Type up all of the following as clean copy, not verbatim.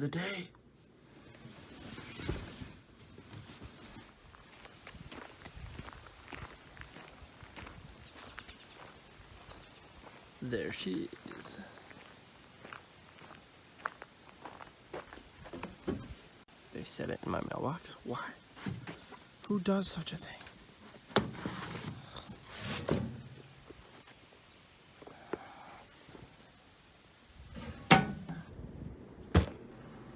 the day. There she is. They set it in my mailbox. Why? Who does such a thing?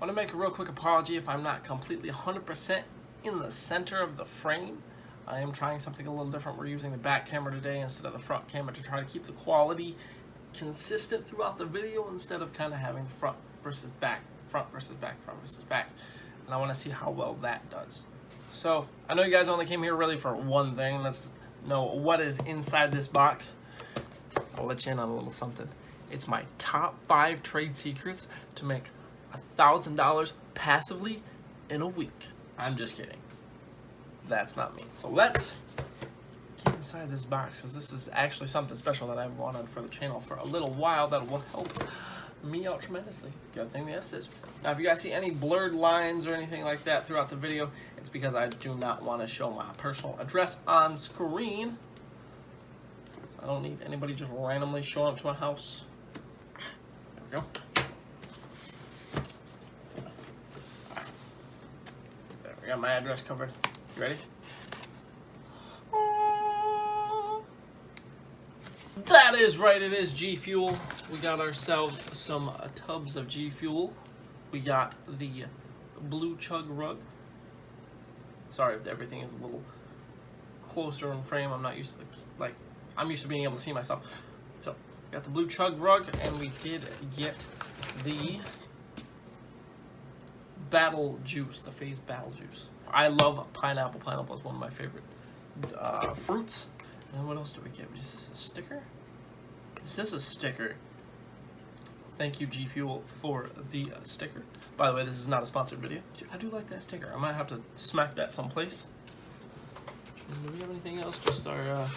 I want to make a real quick apology if I'm not completely 100% in the center of the frame. I am trying something a little different. We're using the back camera today instead of the front camera to try to keep the quality consistent throughout the video instead of kind of having front versus back, front versus back, front versus back. And I want to see how well that does. So I know you guys only came here really for one thing. Let's know what is inside this box. I'll let you in on a little something. It's my top 5 trade secrets to make $1,000 passively in a week. I'm just kidding. That's not me. So let's get inside this box because this is actually something special that I've wanted for the channel for a little while that will help me out tremendously. Good thing we have scissors. Now, if you guys see any blurred lines or anything like that throughout the video, it's because I do not want to show my personal address on screen. I don't need anybody just randomly showing up to my house. There we go. There, we got my address covered. You ready? That is right, it is GFUEL. We got ourselves some tubs of GFUEL. We got the blue chug rug. Sorry if everything is a little closer in frame. I'm not used to I'm used to being able to see myself. So we got the blue chug rug, and we did get the battle juice, the Phase battle juice. I love pineapple. Pineapple is one of my favorite fruits. And what else do we get? Is this a sticker? This is a sticker. Thank you, GFUEL, for the sticker. By the way, this is not a sponsored video. I do like that sticker. I might have to smack that someplace. And do we have anything else? Just our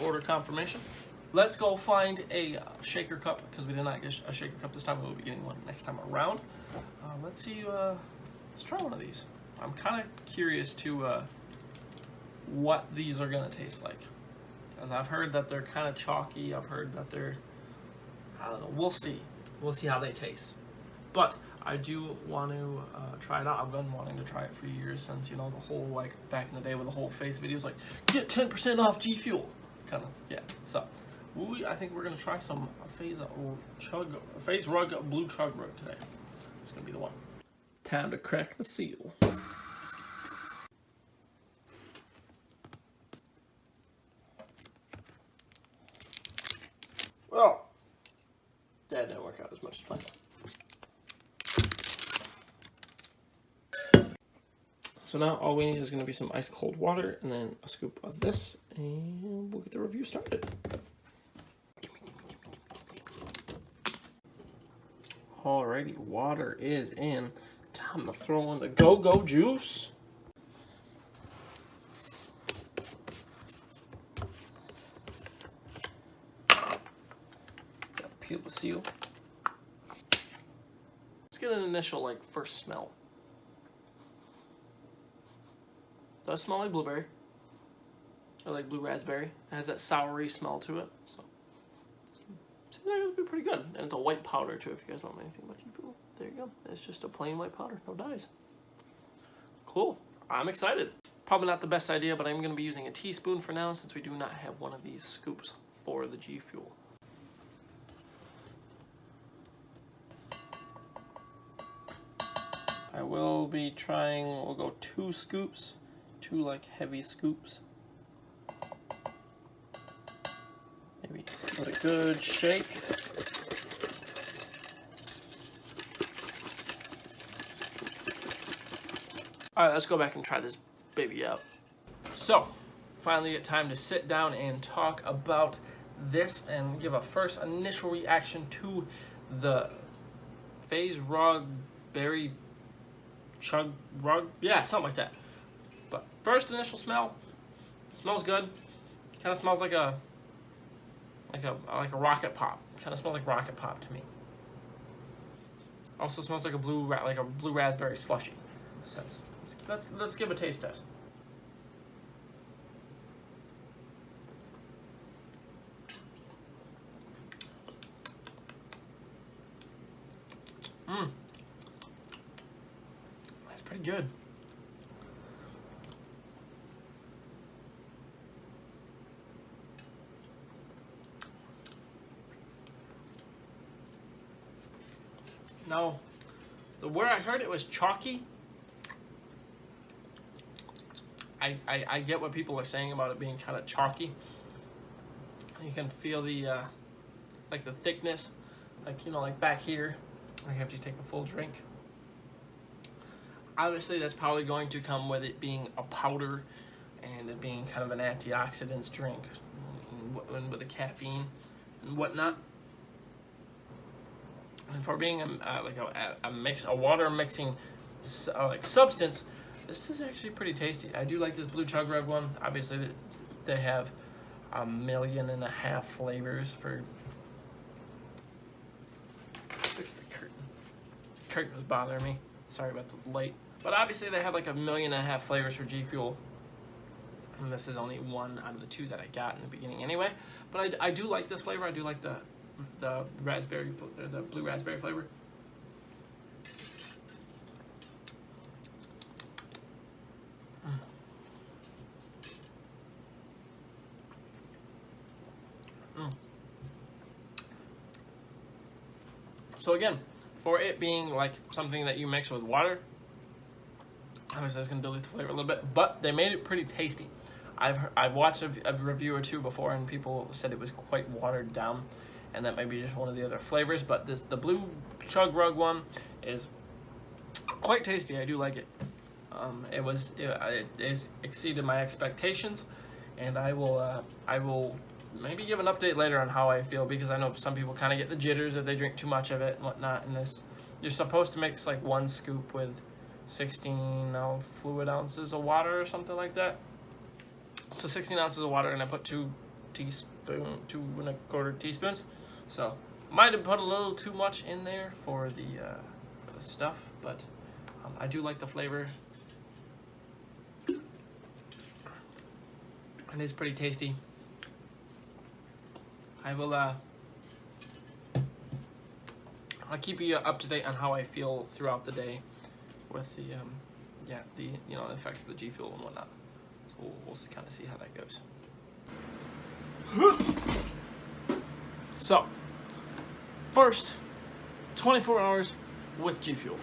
order confirmation. Let's go find a shaker cup because we did not get a shaker cup this time. We'll be getting one next time around. Let's see. Let's try one of these. I'm kind of curious to what these are gonna taste like, because I've heard that they're kind of chalky. I've heard that they're, I don't know, we'll see how they taste, but I do want to try it out. I've been wanting to try it for years, since, you know, the whole, like, back in the day with the whole face videos, like, get 10% off GFUEL, kind of, yeah. So I think we're gonna try some Phase rug blue chug rug today. It's gonna be the one. Time to crack the seal. Well, that didn't work out as much as planned. So now all we need is going to be some ice cold water and then a scoop of this, and we'll get the review started. Alrighty, water is in. Time to throw in the go-go juice. Peel the seal. Let's get an initial, like, first smell. Does smell like blueberry, or like blue raspberry. It has that soury smell to it, so seems like it'll be pretty good. And it's a white powder too, if you guys don't know anything about GFUEL. There you go. It's just a plain white powder, no dyes. Cool. I'm excited. Probably not the best idea, but I'm going to be using a teaspoon for now, since we do not have one of these scoops for the GFUEL. I will be trying, we'll go 2 scoops, 2 like heavy scoops. Maybe give it a good shake. All right, let's go back and try this baby out. So, finally it's time to sit down and talk about this and give a first initial reaction to the Phase rug berry chug rug, yeah, something like that. But first initial smell, smells good. Kind of smells like a rocket pop. Kind of smells like rocket pop to me. Also smells like a blue raspberry slushy. In a sense. Let's give a taste test. That's pretty good. No, where I heard it was chalky. I get what people are saying about it being kind of chalky. You can feel the like the thickness, like, you know, like back here. I have to take a full drink. Obviously, that's probably going to come with it being a powder and it being kind of an antioxidants drink, and with the caffeine and whatnot. And for being a water mixing like substance, this is actually pretty tasty. I do like this Blue Chug Rug one. Obviously, they have 1.5 million flavors for. Fix the curtain. The curtain was bothering me. Sorry about the light. But obviously, they have like 1.5 million flavors for GFUEL. And this is only one out of the 2 that I got in the beginning anyway. But I do like this flavor. I do like the raspberry, the blue raspberry flavor. So again, for it being like something that you mix with water, obviously that's going to dilute the flavor a little bit, but they made it pretty tasty. I've watched a review or 2 before, and people said it was quite watered down, and that might be just one of the other flavors. But the Blue Chug Rug one is quite tasty. I do like it. It exceeded my expectations, and I will maybe give an update later on how I feel, because I know some people kind of get the jitters if they drink too much of it and whatnot. And this, you're supposed to mix like 1 scoop with 16 fluid ounces of water or something like that. So 16 ounces of water, and I put 2 2.25 teaspoons. So might have put a little too much in there for the stuff, but I do like the flavor. It is pretty tasty. I'll keep you up to date on how I feel throughout the day with the effects of the GFUEL and whatnot. So we'll kind of see how that goes. So, first 24 hours with GFUEL.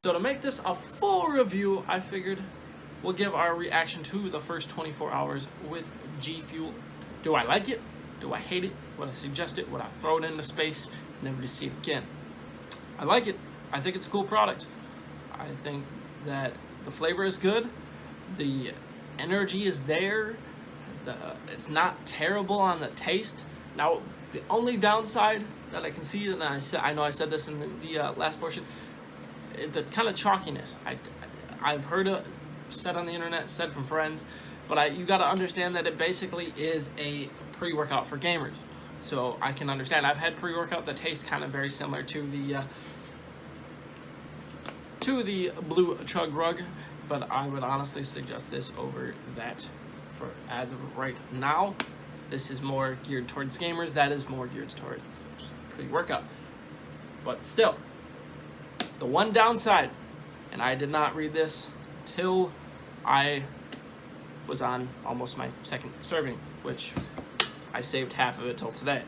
So to make this a full review, I figured we'll give our reaction to the first 24 hours with GFUEL. Do I like it? Do I hate it? Would I suggest it? Would I throw it into space, never to see it again? I like it. I think it's a cool product. I think that the flavor is good. The energy is there. It's not terrible on the taste. Now, the only downside that I can see, and I know I said this in the last portion, the kind of chalkiness. I've heard it said on the internet, said from friends, but you got to understand that it basically is a pre-workout for gamers. So I can understand. I've had pre-workout that tastes kind of very similar to the Blue Chug Rug, but I would honestly suggest this over that. For as of right now, this is more geared towards gamers. That is more geared towards pre-workout. But still, the one downside, and I did not read this till I was on almost my second serving, which I saved half of it till today.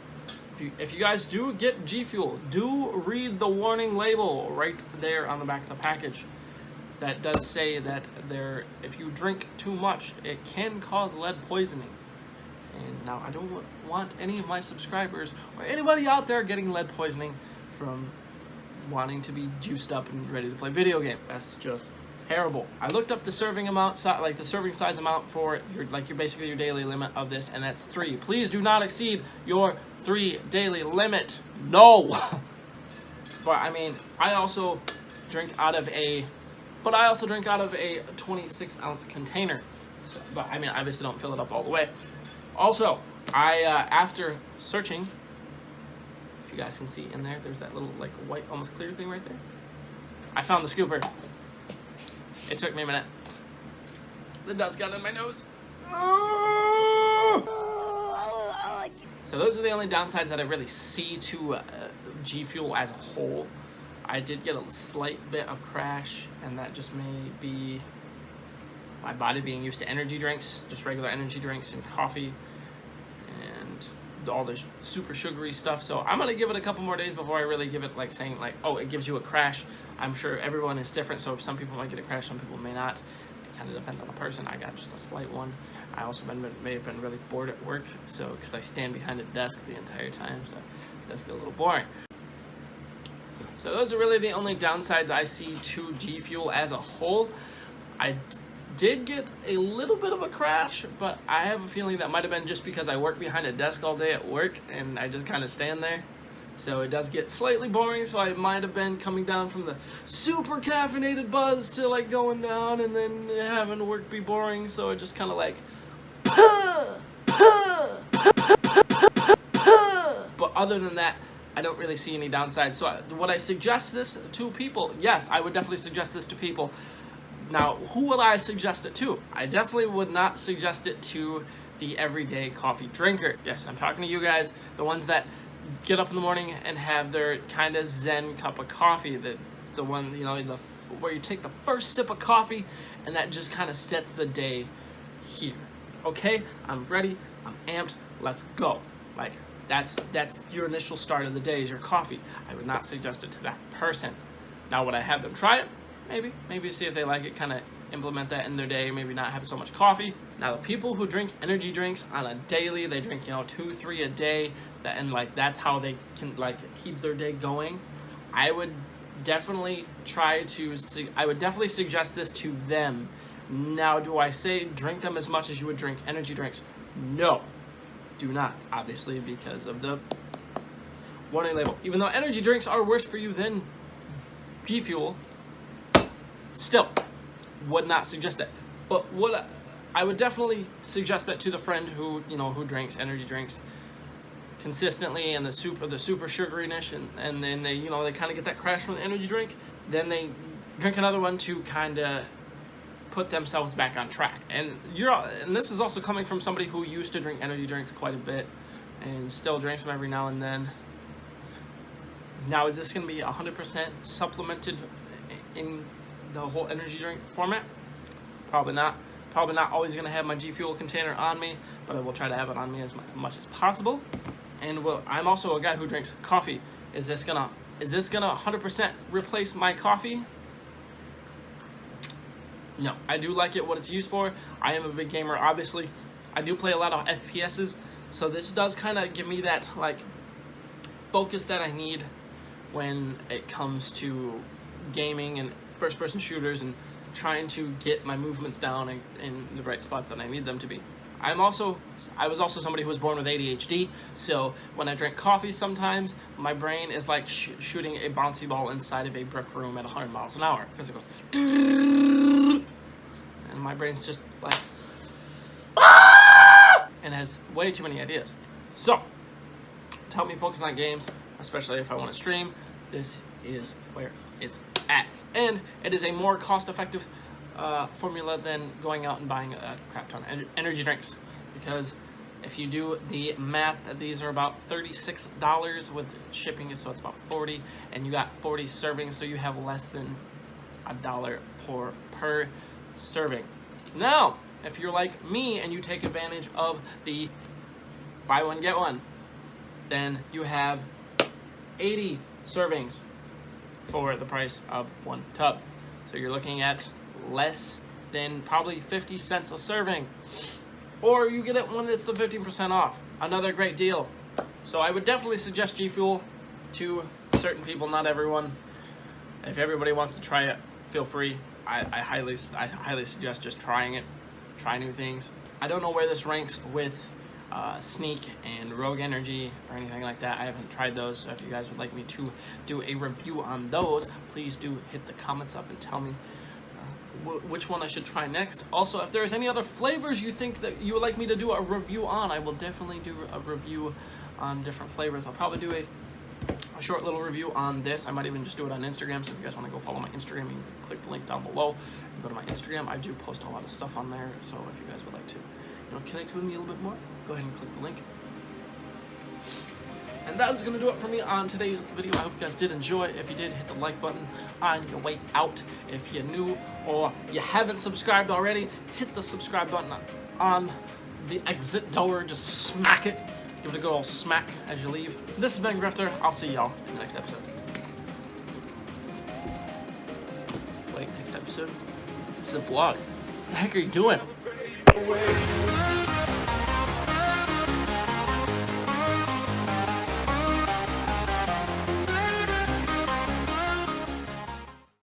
If you guys do get GFUEL, do read the warning label right there on the back of the package. That does say that if you drink too much, it can cause lead poisoning. And now I don't want any of my subscribers or anybody out there getting lead poisoning from wanting to be juiced up and ready to play video game. That's just terrible. I looked up the serving amount, like the serving size amount for your basically your daily limit of this, and that's 3. Please do not exceed your 3 daily limit. No. But I mean, I also drink out of a 26 ounce container. So, but I mean, obviously don't fill it up all the way. Also, I after searching, if you guys can see in there, there's that little like white, almost clear thing right there. I found the scooper. It took me a minute. The dust got in my nose. So those are the only downsides that I really see to G Fuel as a whole. I did get a slight bit of crash, and that just may be my body being used to energy drinks, just regular energy drinks and coffee, and all this super sugary stuff. So I'm gonna give it a couple more days before I really give it like saying like, oh, it gives you a crash. I'm sure everyone is different, so some people might get a crash, some people may not. It kind of depends on the person. I got just a slight one. I also may have been really bored at work, so because I stand behind a desk the entire time, so it does get a little boring. So those are really the only downsides I see to G Fuel as a whole. I did get a little bit of a crash, but I have a feeling that might have been just because I work behind a desk all day at work and I just kind of stand there. So it does get slightly boring, so I might have been coming down from the super caffeinated buzz to like going down and then having work be boring, so it just kind of like but other than that, I don't really see any downsides. So would I suggest this to people? Yes, I would definitely suggest this to people. Now, who would I suggest it to? I definitely would not suggest it to the everyday coffee drinker. Yes, I'm talking to you guys, the ones that get up in the morning and have their kind of zen cup of coffee, the one, you know, where you take the first sip of coffee and that just kind of sets the day here. Okay, I'm ready, I'm amped, let's go. Like, that's your initial start of the day is your coffee. I would not suggest it to that person. Now, would I have them try it? Maybe see if they like it, kind of implement that in their day, maybe not have so much coffee. Now, the people who drink energy drinks on a daily, they drink, you know, 2-3 a day, and like that's how they can like keep their day going. I would definitely suggest this to them. Now, do I say drink them as much as you would drink energy drinks? No, do not, obviously, because of the warning label. Even though energy drinks are worse for you than G Fuel, still would not suggest that. But I would definitely suggest that to the friend who, you know, who drinks energy drinks consistently and the super sugariness, and then they, you know, they kind of get that crash from the energy drink, then they drink another one to kind of put themselves back on track. And this is also coming from somebody who used to drink energy drinks quite a bit and still drinks them every now and then. Now, is this going to be 100% supplemented in the whole energy drink format? Probably not. Probably not always going to have my G Fuel container on me, but I will try to have it on me as much as possible. And I'm also a guy who drinks coffee. Is this gonna 100% replace my coffee? No, I do like it what it's used for. I am a big gamer, obviously. I do play a lot of FPSs, so this does kind of give me that like focus that I need when it comes to gaming and first-person shooters and trying to get my movements down in the right spots that I need them to be. I was also somebody who was born with ADHD, so when I drink coffee sometimes, my brain is like shooting a bouncy ball inside of a brick room at 100 miles an hour, because it goes and my brain's just like and has way too many ideas. So to help me focus on games, especially if I want to stream, this is where it's at. And it is a more cost-effective formula than going out and buying a crap ton of energy drinks, because if you do the math, these are about $36 with shipping, so it's about $40, and you got 40 servings, so you have less than $1 per serving. Now, if you're like me and you take advantage of the buy one get one, then you have 80 servings for the price of one tub. So you're looking at less than probably 50 cents a serving. Or you get it when it's the 15% off. Another great deal. So I would definitely suggest G Fuel to certain people, not everyone. If everybody wants to try it, feel free. I highly suggest just trying it. Try new things. I don't know where this ranks with Sneak and Rogue Energy or anything like that. I haven't tried those, so if you guys would like me to do a review on those, please do hit the comments up and tell me which one I should try next. Also, if there's any other flavors you think that you would like me to do a review on, I will definitely do a review on different flavors. I'll probably do a short little review on this. I might even just do it on Instagram, so if you guys want to go follow my Instagram, you can click the link down below and go to my Instagram. I do post a lot of stuff on there, so if you guys would like to, connect with me a little bit more, go ahead and click the link. And that's going to do it for me on today's video. I hope you guys did enjoy. If you did, hit the like button on your way out. If you're new or you haven't subscribed already, hit the subscribe button on the exit door. Just smack it. Give it a good old smack as you leave. This has been Grifter. I'll see y'all in the next episode. Wait, next episode? This is a vlog. What the heck are you doing?